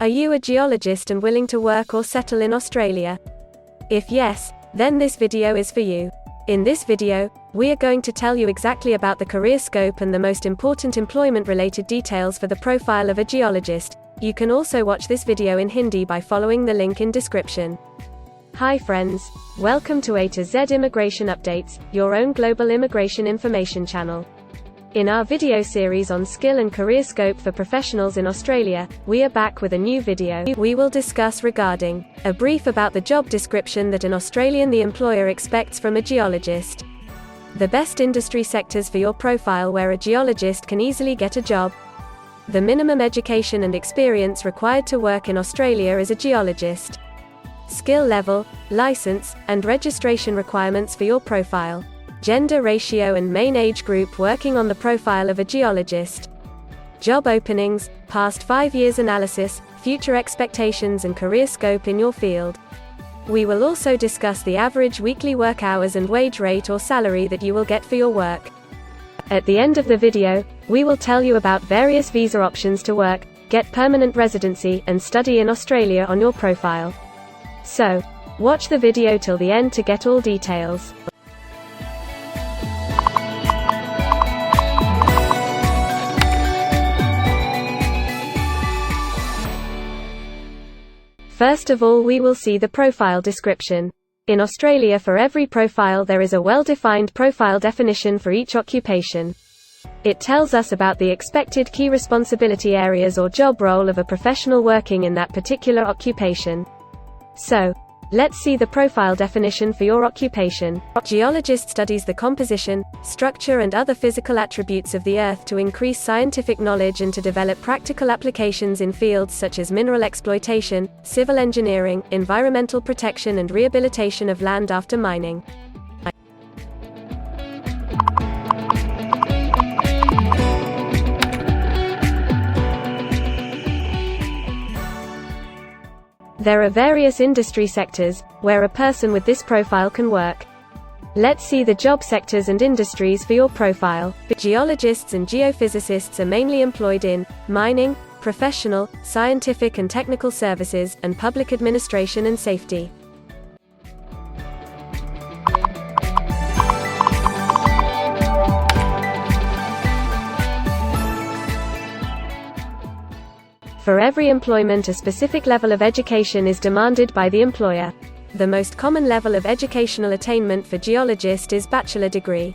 Are you a geologist and willing to work or settle in Australia? If yes, then this video is for you. In this video, we are going to tell you exactly about the career scope and the most important employment-related details for the profile of a geologist. You can also watch this video in Hindi by following the link in description. Hi friends, welcome to A to Z Immigration Updates, your own global immigration information channel. In our video series on skill and career scope for professionals in Australia, we are back with a new video. We will discuss regarding a brief about the job description that an Australian the employer expects from a geologist, the best industry sectors for your profile where a geologist can easily get a job, the minimum education and experience required to work in Australia as a geologist, skill level, license, and registration requirements for your profile, gender ratio and main age group working on the profile of a geologist, job openings, past 5 years analysis, future expectations and career scope in your field. We will also discuss the average weekly work hours and wage rate or salary that you will get for your work. At the end of the video, we will tell you about various visa options to work, get permanent residency, and study in Australia on your profile. So, watch the video till the end to get all details. First of all, we will see the profile description. In Australia, for every profile there is a well-defined profile definition for each occupation. It tells us about the expected key responsibility areas or job role of a professional working in that particular occupation. So, let's see the profile definition for your occupation. Geologist studies the composition, structure and other physical attributes of the earth to increase scientific knowledge and to develop practical applications in fields such as mineral exploitation, civil engineering, environmental protection and rehabilitation of land after mining. There are various industry sectors where a person with this profile can work. Let's see the job sectors and industries for your profile. Geologists and geophysicists are mainly employed in mining, professional, scientific and technical services, and public administration and safety. For every employment, a specific level of education is demanded by the employer. The most common level of educational attainment for geologist is bachelor degree.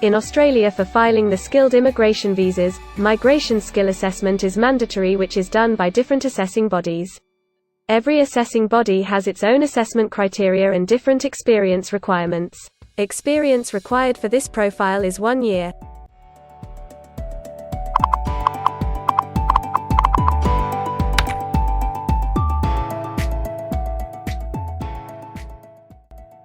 In Australia, for filing the skilled immigration visas, migration skill assessment is mandatory, which is done by different assessing bodies. Every assessing body has its own assessment criteria and different experience requirements. Experience required for this profile is 1 year.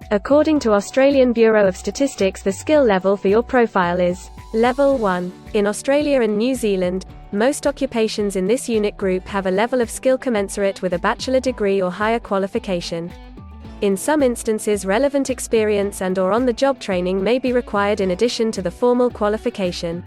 According to Australian Bureau of Statistics, the skill level for your profile is Level 1. In Australia and New Zealand, most occupations in this unit group have a level of skill commensurate with a bachelor degree or higher qualification. In some instances, relevant experience and/or on-the-job training may be required in addition to the formal qualification.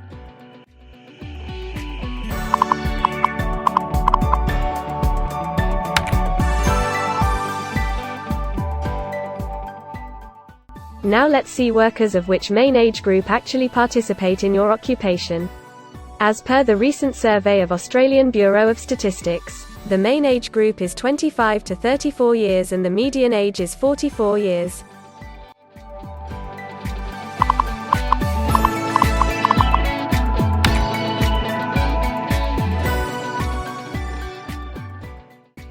Now let's see workers of which main age group actually participate in your occupation. As per the recent survey of Australian Bureau of Statistics, the main age group is 25 to 34 years and the median age is 44 years.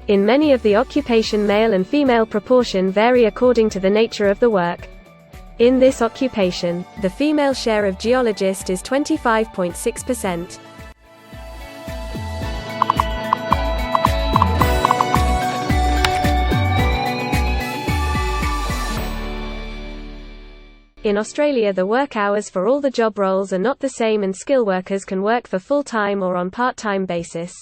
In many of the occupation, male and female proportion vary according to the nature of the work. In this occupation, the female share of geologist is 25.6%. In Australia, the work hours for all the job roles are not the same and skill workers can work for full-time or on part-time basis.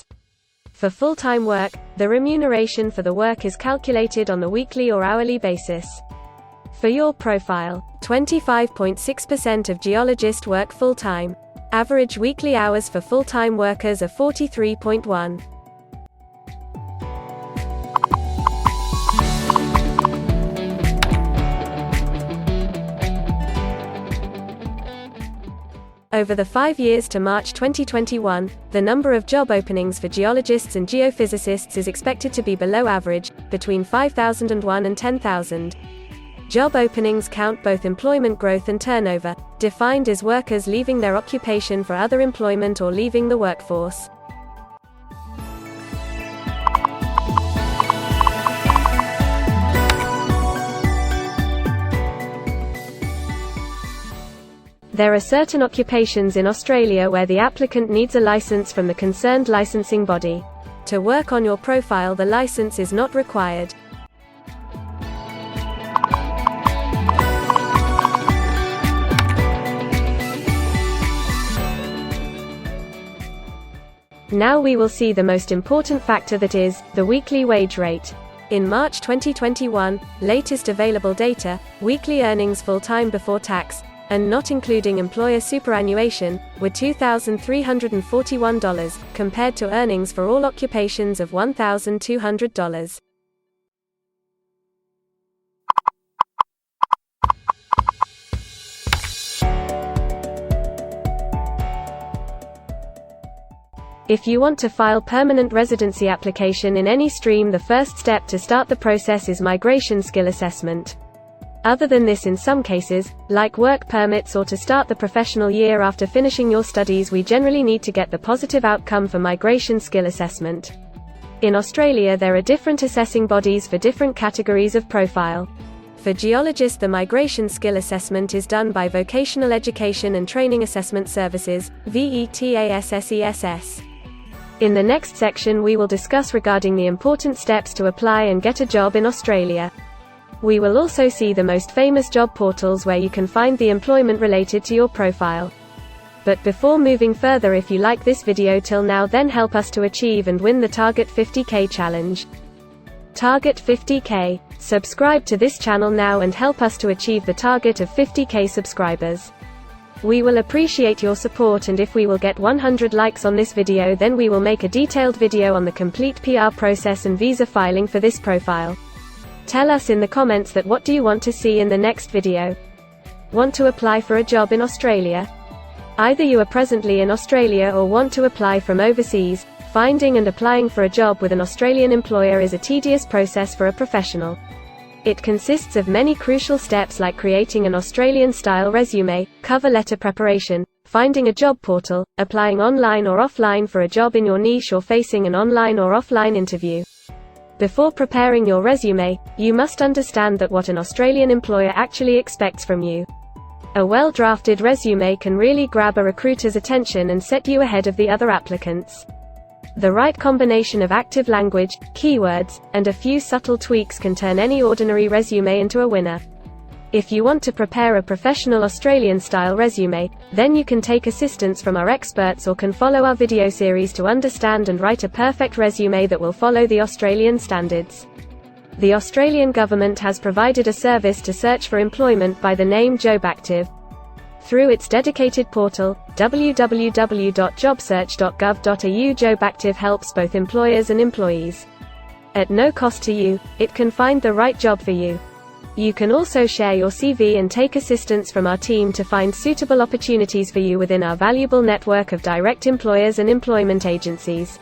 For full-time work, the remuneration for the work is calculated on a weekly or hourly basis. For your profile, 25.6% of geologists work full-time. Average weekly hours for full-time workers are 43.1. Over the 5 years to March 2021, the number of job openings for geologists and geophysicists is expected to be below average, between 5,001 and 10,000. Job openings count both employment growth and turnover, defined as workers leaving their occupation for other employment or leaving the workforce. There are certain occupations in Australia where the applicant needs a license from the concerned licensing body. To work on your profile, the license is not required. Now we will see the most important factor, that is, the weekly wage rate. In March 2021, latest available data, weekly earnings full-time before tax, and not including employer superannuation, were $2,341, compared to earnings for all occupations of $1,200. If you want to file permanent residency application in any stream, the first step to start the process is migration skill assessment. Other than this, in some cases, like work permits or to start the professional year after finishing your studies, we generally need to get the positive outcome for migration skill assessment. In Australia, there are different assessing bodies for different categories of profile. For geologists, the migration skill assessment is done by Vocational Education and Training Assessment Services, VETASSESS. In the next section, we will discuss regarding the important steps to apply and get a job in Australia. We will also see the most famous job portals where you can find the employment related to your profile. But before moving further, if you like this video till now, then help us to achieve and win the Target 50K challenge. Target 50K. Subscribe to this channel now and help us to achieve the target of 50K subscribers. We will appreciate your support, and if we will get 100 likes on this video, then we will make a detailed video on the complete PR process and visa filing for this profile. Tell us in the comments that what do you want to see in the next video. Want to apply for a job in Australia? Either you are presently in Australia or want to apply from overseas. Finding and applying for a job with an Australian employer is a tedious process for a professional. It consists of many crucial steps like creating an Australian-style resume, cover letter preparation, finding a job portal, applying online or offline for a job in your niche, or facing an online or offline interview. Before preparing your resume, you must understand that what an Australian employer actually expects from you. A well-drafted resume can really grab a recruiter's attention and set you ahead of the other applicants. The right combination of active language, keywords, and a few subtle tweaks can turn any ordinary resume into a winner. If you want to prepare a professional Australian-style resume, then you can take assistance from our experts or can follow our video series to understand and write a perfect resume that will follow the Australian standards. The Australian government has provided a service to search for employment by the name JobActive. Through its dedicated portal, www.jobsearch.gov.au, JobActive helps both employers and employees. At no cost to you, it can find the right job for you. You can also share your CV and take assistance from our team to find suitable opportunities for you within our valuable network of direct employers and employment agencies.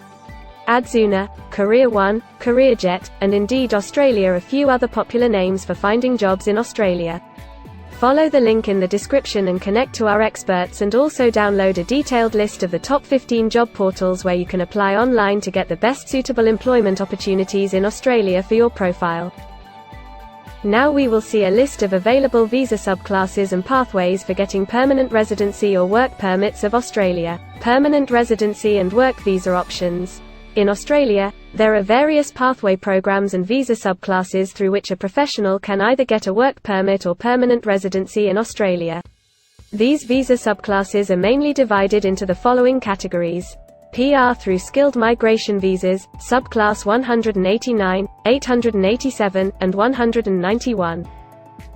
Adzuna, Career One, CareerJet, and Indeed Australia are a few other popular names for finding jobs in Australia. Follow the link in the description and connect to our experts, and also download a detailed list of the top 15 job portals where you can apply online to get the best suitable employment opportunities in Australia for your profile. Now we will see a list of available visa subclasses and pathways for getting permanent residency or work permits of Australia. Permanent residency and work visa options. In Australia, there are various pathway programs and visa subclasses through which a professional can either get a work permit or permanent residency in Australia. These visa subclasses are mainly divided into the following categories: PR through skilled migration visas, subclass 189, 887, and 191.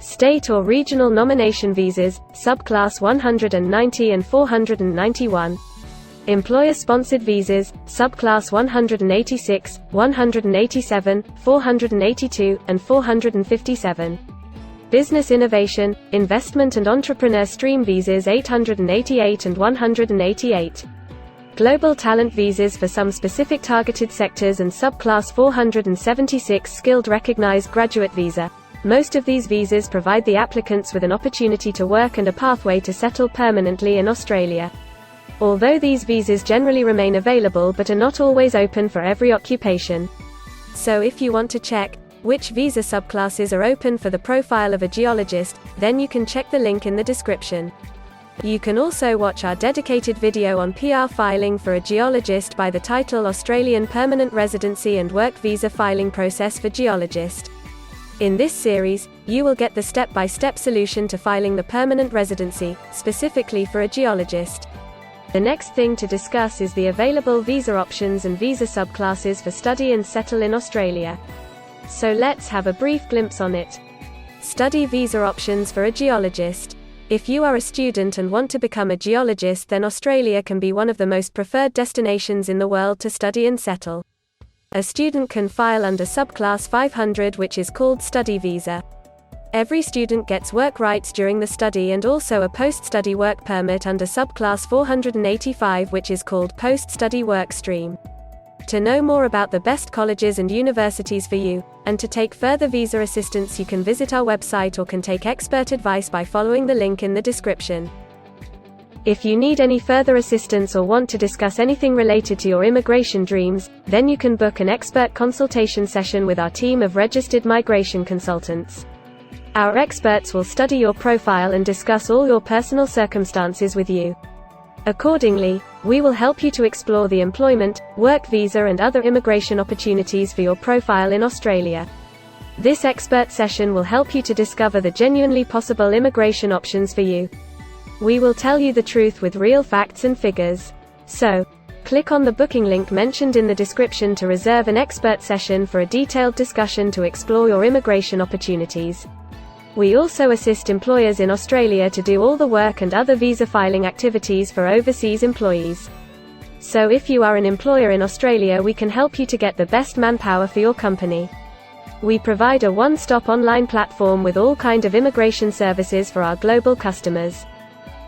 State or regional nomination visas, subclass 190 and 491. Employer-sponsored visas, subclass 186, 187, 482, and 457. Business innovation, investment and entrepreneur stream visas 888 and 188. Global talent visas for some specific targeted sectors and subclass 476 skilled recognized graduate visa. Most of these visas provide the applicants with an opportunity to work and a pathway to settle permanently in Australia. Although these visas generally remain available but are not always open for every occupation. So if you want to check which visa subclasses are open for the profile of a geologist, then you can check the link in the description. You can also watch our dedicated video on PR filing for a geologist by the title Australian Permanent Residency and Work Visa Filing Process for Geologist. In this series, you will get the step-by-step solution to filing the permanent residency, specifically for a geologist. The next thing to discuss is the available visa options and visa subclasses for study and settle in Australia. So let's have a brief glimpse on it. Study visa options for a geologist. If you are a student and want to become a geologist, then Australia can be one of the most preferred destinations in the world to study and settle. A student can file under subclass 500, which is called study visa. Every student gets work rights during the study and also a post-study work permit under subclass 485, which is called post-study work stream. To know more about the best colleges and universities for you, and to take further visa assistance, you can visit our website or can take expert advice by following the link in the description. If you need any further assistance or want to discuss anything related to your immigration dreams, then you can book an expert consultation session with our team of registered migration consultants. Our experts will study your profile and discuss all your personal circumstances with you. Accordingly, we will help you to explore the employment, work visa and other immigration opportunities for your profile in Australia. This expert session will help you to discover the genuinely possible immigration options for you. We will tell you the truth with real facts and figures. So, click on the booking link mentioned in the description to reserve an expert session for a detailed discussion to explore your immigration opportunities. We also assist employers in Australia to do all the work and other visa filing activities for overseas employees. So if you are an employer in Australia, we can help you to get the best manpower for your company. We provide a one-stop online platform with all kind of immigration services for our global customers.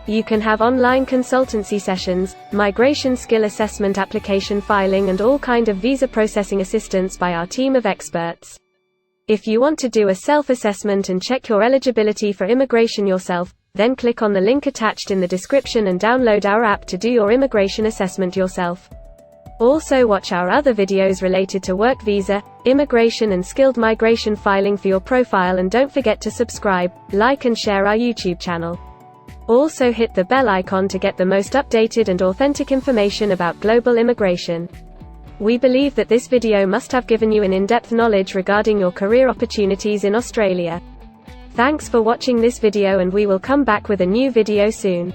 You can have online consultancy sessions, migration skill assessment, application filing and all kind of visa processing assistance by our team of experts. If you want to do a self-assessment and check your eligibility for immigration yourself, then click on the link attached in the description and download our app to do your immigration assessment yourself. Also watch our other videos related to work visa, immigration and skilled migration filing for your profile, and don't forget to subscribe, like and share our YouTube channel. Also hit the bell icon to get the most updated and authentic information about global immigration. We believe that this video must have given you an in-depth knowledge regarding your career opportunities in Australia. Thanks for watching this video, and we will come back with a new video soon.